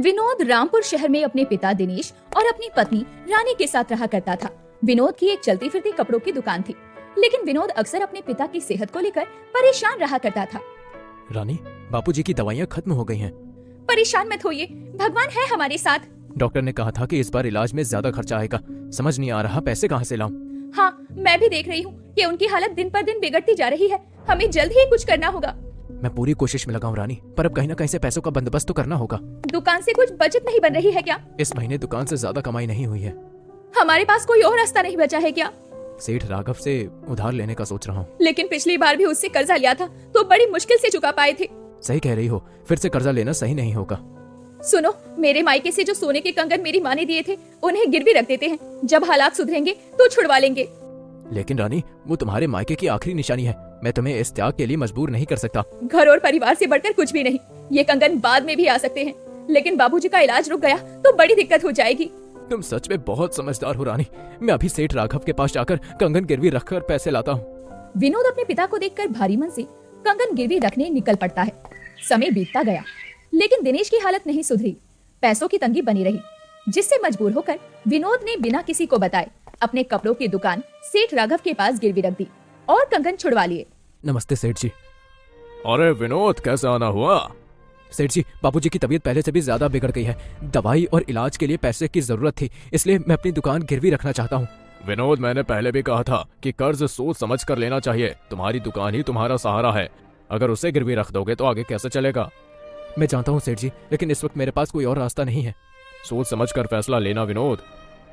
विनोद रामपुर शहर में अपने पिता दिनेश और अपनी पत्नी रानी के साथ रहा करता था। विनोद की एक चलती फिरती कपड़ों की दुकान थी, लेकिन विनोद अक्सर अपने पिता की सेहत को लेकर परेशान रहा करता था। रानी, बापूजी की दवाइयाँ खत्म हो गई हैं। परेशान मत होइए, भगवान है हमारे साथ। डॉक्टर ने कहा था कि इस बार इलाज में ज्यादा खर्चा आएगा। समझ नहीं आ रहा पैसे कहाँ से लाऊं। हाँ, मैं भी देख रही हूँ कि उनकी हालत दिन पर दिन बिगड़ती जा रही है। हमें जल्द ही कुछ करना होगा। मैं पूरी कोशिश में लगा हूँ रानी, पर अब कहीं न कहीं से पैसों का बंदोबस्त तो करना होगा। दुकान से कुछ बचत नहीं बन रही है क्या? इस महीने दुकान से ज्यादा कमाई नहीं हुई है। हमारे पास कोई और रास्ता नहीं बचा है क्या? सेठ राघव से उधार लेने का सोच रहा हूँ। लेकिन पिछली बार भी उससे कर्जा लिया था तो बड़ी मुश्किल से चुका पाए थे। सही कह रही हो, फिर से कर्जा लेना सही नहीं होगा। सुनो, मेरे मायके से जो सोने के कंगन मेरी माँ ने दिए थे उन्हें गिरवी रख देते हैं। जब हालात सुधरेंगे तो छुड़वा लेंगे। लेकिन रानी, वो तुम्हारे मायके की आखिरी निशानी है। मैं तुम्हें इस त्याग के लिए मजबूर नहीं कर सकता। घर और परिवार से बढ़कर कुछ भी नहीं। ये कंगन बाद में भी आ सकते हैं, लेकिन बाबूजी का इलाज रुक गया तो बड़ी दिक्कत हो जाएगी। तुम सच में बहुत समझदार हो रानी। मैं अभी सेठ राघव के पास जाकर कंगन गिरवी रखकर पैसे लाता हूँ। विनोद अपने पिता को देखकर भारी मन से कंगन गिरवी रखने निकल पड़ता है। समय बीतता गया, लेकिन दिनेश की हालत नहीं सुधरी। पैसों की तंगी बनी रही, जिससे मजबूर होकर विनोद ने बिना किसी को बताए अपने कपड़ों की दुकान सेठ राघव के पास गिरवी रख दी और कंगन छुड़वा लिए। नमस्ते सेठ जी। अरे विनोद, कैसे आना हुआ? सेठ जी, बापूजी की तबीयत पहले से भी ज्यादा बिगड़ गई है। दवाई और इलाज के लिए पैसे की जरूरत थी, इसलिए मैं अपनी दुकान गिरवी रखना चाहता हूँ। विनोद, मैंने पहले भी कहा था कि कर्ज सोच समझ कर लेना चाहिए। तुम्हारी दुकान ही तुम्हारा सहारा है। अगर उसे गिरवी रख दोगे तो आगे कैसे चलेगा? मैं जानता हूँ सेठ जी, लेकिन इस वक्त मेरे पास कोई और रास्ता नहीं है। सोच समझ कर फैसला लेना विनोद।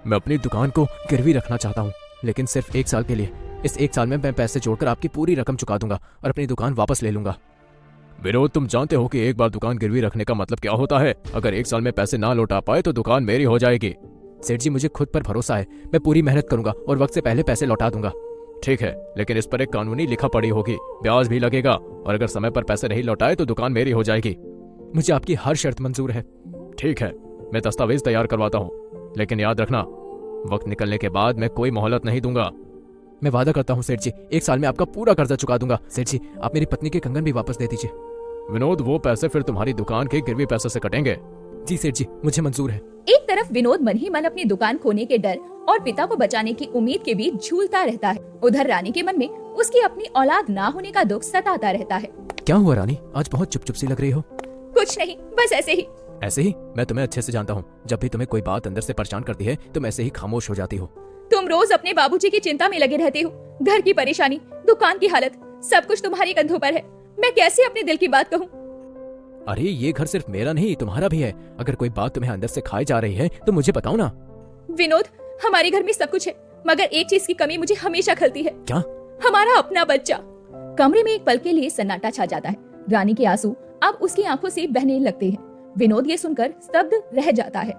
मैं अपनी दुकान को गिरवी रखना चाहता हूँ, लेकिन सिर्फ 1 साल के लिए। इस 1 साल में मैं पैसे जोड़कर आपकी पूरी रकम चुका दूंगा और अपनी दुकान वापस ले लूंगा। विनोद, तुम जानते हो कि एक बार दुकान गिरवी रखने का मतलब क्या होता है? अगर 1 साल में पैसे ना लौटा पाए तो दुकान मेरी हो जाएगी। सेठ जी, मुझे खुद पर भरोसा है। मैं पूरी मेहनत करूंगा और वक्त से पहले पैसे लौटा दूंगा। ठीक है, लेकिन इस पर एक कानूनी लिखा पड़ी होगी, ब्याज भी लगेगा, और अगर समय पर पैसे नहीं लौटाए तो दुकान मेरी हो जाएगी। मुझे आपकी हर शर्त मंजूर है। ठीक है, मैं दस्तावेज तैयार करवाता हूँ, लेकिन याद रखना, वक्त निकलने के बाद मैं कोई मोहलत नहीं दूंगा। मैं वादा करता हूँ सेठ जी, 1 साल में आपका पूरा कर्जा चुका दूंगा। सेठ जी, आप मेरी पत्नी के कंगन भी वापस दे दीजिए। विनोद, वो पैसे फिर तुम्हारी दुकान के गिरवी पैसे से कटेंगे। जी सेठ जी, मुझे मंजूर है। एक तरफ विनोद मन ही मन अपनी दुकान खोने के डर और पिता को बचाने की उम्मीद के बीच झूलता रहता है। उधर रानी के मन में उसकी अपनी औलाद ना होने का दुख सताता रहता है। क्या हुआ रानी, आज बहुत चुप चुप सी लग रही हो? कुछ नहीं, बस ऐसे ही। ऐसे ही? मैं तुम्हें अच्छे से जानता हूँ। जब भी तुम्हें कोई बात अंदर से परेशान करती है तुम ऐसे ही खामोश हो जाती हो। तुम रोज अपने बाबूजी की चिंता में लगे रहते हो। घर की परेशानी, दुकान की हालत, सब कुछ तुम्हारे कंधों पर है। मैं कैसे अपने दिल की बात कहूँ? अरे ये घर सिर्फ मेरा नहीं, तुम्हारा भी है। अगर कोई बात तुम्हें अंदर से खाई जा रही है तो मुझे बताओ ना। विनोद, हमारे घर में सब कुछ है, मगर एक चीज की कमी मुझे हमेशा खलती है। क्या? हमारा अपना बच्चा। कमरे में एक पल के लिए सन्नाटा छा जाता है। रानी के आंसू अब उसकी आंखों से बहने लगते हैं। विनोद ये सुनकर स्तब्ध रह जाता है।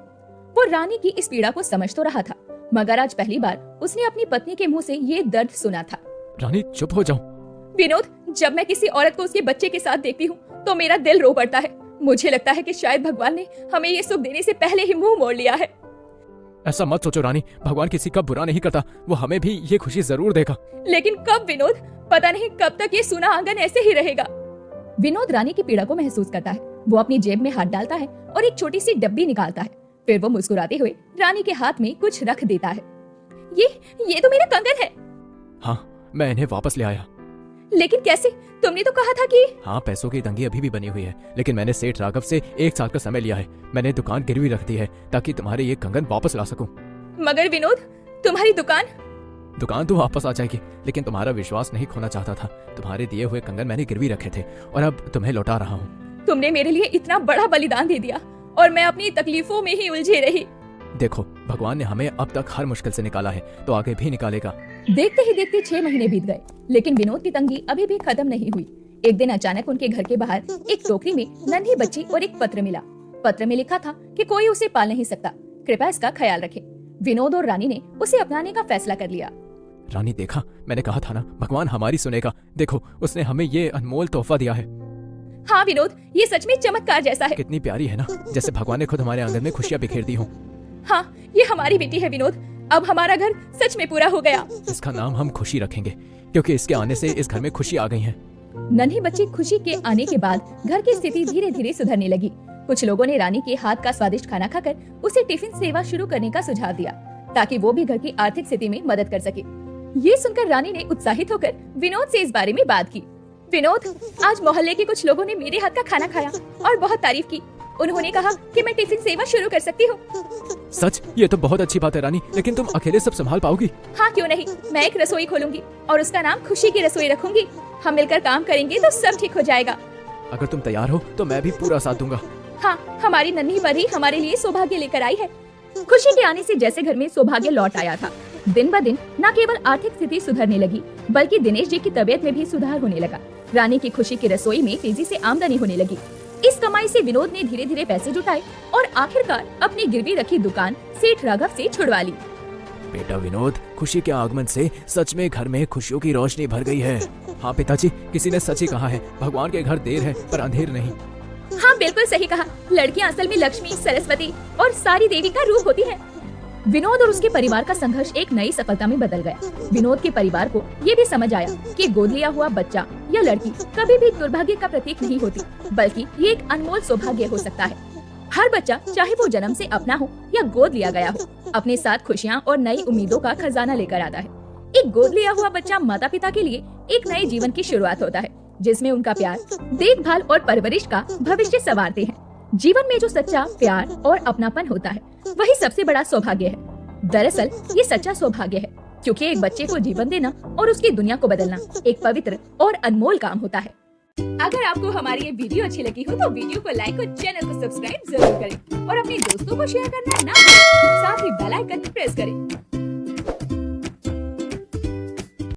वो रानी की इस पीड़ा को समझ तो रहा था, मगर आज पहली बार उसने अपनी पत्नी के मुंह से ये दर्द सुना था। रानी, चुप हो जाओ। विनोद, जब मैं किसी औरत को उसके बच्चे के साथ देखती हूँ तो मेरा दिल रो पड़ता है। मुझे लगता है कि शायद भगवान ने हमें ये सुख देने से पहले ही मुंह मोड़ लिया है। ऐसा मत सोचो रानी, भगवान किसी का बुरा नहीं करता। वो हमें भी ये खुशी जरूर देगा। लेकिन कब विनोद? पता नहीं कब तक ये सूना आंगन ऐसे ही रहेगा। विनोद रानी की पीड़ा को महसूस करता है। वो अपनी जेब में हाथ डालता है और एक छोटी सी डब्बी निकालता है। फिर वो मुस्कुराते हुए रानी के हाथ में कुछ रख देता है। ये तो मेरा कंगन है। हाँ, मैं इन्हें वापस ले आया। लेकिन कैसे? तुमने तो कहा था कि... हाँ, पैसों की तंगी अभी भी बनी हुई है, लेकिन मैंने सेठ राघव से 1 साल का समय लिया है। मैंने दुकान गिरवी रख दी है ताकि तुम्हारे ये कंगन वापस ला सकूं। मगर विनोद, तुम्हारी दुकान तो वापस आ जाएगी, लेकिन तुम्हारा विश्वास नहीं खोना चाहता था। तुम्हारे दिए हुए कंगन मैंने गिरवी रखे थे और अब तुम्हें लौटा रहा हूँ। तुमने मेरे लिए इतना बड़ा बलिदान दे दिया और मैं अपनी तकलीफों में ही उलझे रही। देखो, भगवान ने हमें अब तक हर मुश्किल से निकाला है तो आगे भी निकालेगा। देखते ही देखते 6 महीने बीत गए, लेकिन विनोद की तंगी अभी भी खत्म नहीं हुई। एक दिन अचानक उनके घर के बाहर एक टोकरी में नन्ही बच्ची और एक पत्र मिला। पत्र में लिखा था कि कोई उसे पाल नहीं सकता, कृपया इसका ख्याल रखें। विनोद और रानी ने उसे अपनाने का फैसला कर लिया। रानी, देखा, मैंने कहा था ना, भगवान हमारी सुनेगा। देखो, उसने हमें ये अनमोल तोहफा दिया है। हाँ विनोद, ये सच में चमत्कार जैसा है। कितनी प्यारी है ना, जैसे भगवान ने खुद हमारे आंगन में खुशियाँ बिखेर दी हो। हाँ, ये हमारी बेटी है विनोद। अब हमारा घर सच में पूरा हो गया। इसका नाम हम खुशी रखेंगे, क्योंकि इसके आने से इस घर में खुशी आ गई है। नन्ही बच्ची खुशी के आने के बाद घर की स्थिति धीरे धीरे सुधरने लगी। कुछ लोगों ने रानी के हाथ का स्वादिष्ट खाना खाकर उसे टिफिन सेवा शुरू करने का सुझाव दिया ताकि वो भी घर की आर्थिक स्थिति में मदद कर सके। ये सुनकर रानी ने उत्साहित होकर विनोद से इस बारे में बात की। विनोद, आज मोहल्ले के कुछ लोगों ने मेरे हाथ का खाना खाया और बहुत तारीफ की। उन्होंने कहा कि मैं टिफिन सेवा शुरू कर सकती हूँ। सच? ये तो बहुत अच्छी बात है रानी, लेकिन तुम अकेले सब संभाल पाओगी? हाँ, क्यों नहीं। मैं एक रसोई खोलूंगी और उसका नाम खुशी की रसोई रखूंगी। हम मिलकर काम करेंगे तो सब ठीक हो जाएगा। अगर तुम तैयार हो तो मैं भी पूरा साथ दूंगा। हाँ, हमारी नन्ही परी हमारे लिए सौभाग्य लेकर आई है। खुशी के आने से जैसे घर में सौभाग्य लौट आया था। दिन ब दिन न केवल आर्थिक स्थिति सुधरने लगी, बल्कि दिनेश जी की तबीयत में भी सुधार होने लगा। रानी की खुशी की रसोई में तेजी से आमदनी होने लगी। इस कमाई से विनोद ने धीरे धीरे पैसे जुटाए और आखिरकार अपनी गिरवी रखी दुकान सेठ राघव से छुड़वा ली। बेटा विनोद, खुशी के आगमन से सच में घर में खुशियों की रोशनी भर गई है। हाँ पिताजी, किसी ने सच ही कहा है, भगवान के घर देर है पर अंधेर नहीं। हाँ, बिल्कुल सही कहा। लड़कियां असल में लक्ष्मी, सरस्वती और सारी देवी का रूप होती हैं। विनोद और उसके परिवार का संघर्ष एक नई सफलता में बदल गया। विनोद के परिवार को ये भी समझ आया कि गोद लिया हुआ बच्चा या लड़की कभी भी दुर्भाग्य का प्रतीक नहीं होती, बल्कि ये एक अनमोल सौभाग्य हो सकता है। हर बच्चा, चाहे वो जन्म से अपना हो या गोद लिया गया हो, अपने साथ खुशियाँ और नई उम्मीदों का खजाना लेकर आता है। एक गोद लिया हुआ बच्चा माता पिता के लिए एक नए जीवन की शुरुआत होता है, जिसमें उनका प्यार, देखभाल और परवरिश का भविष्य संवारते हैं। जीवन में जो सच्चा प्यार और अपनापन होता है, वही सबसे बड़ा सौभाग्य है। दरअसल ये सच्चा सौभाग्य है, क्योंकि एक बच्चे को जीवन देना और उसकी दुनिया को बदलना एक पवित्र और अनमोल काम होता है। अगर आपको हमारी ये वीडियो अच्छी लगी हो तो वीडियो को लाइक और चैनल को सब्सक्राइब जरूर करें और अपने दोस्तों को शेयर करना ना भूलें। साथ ही बेल आइकन प्रेस करें।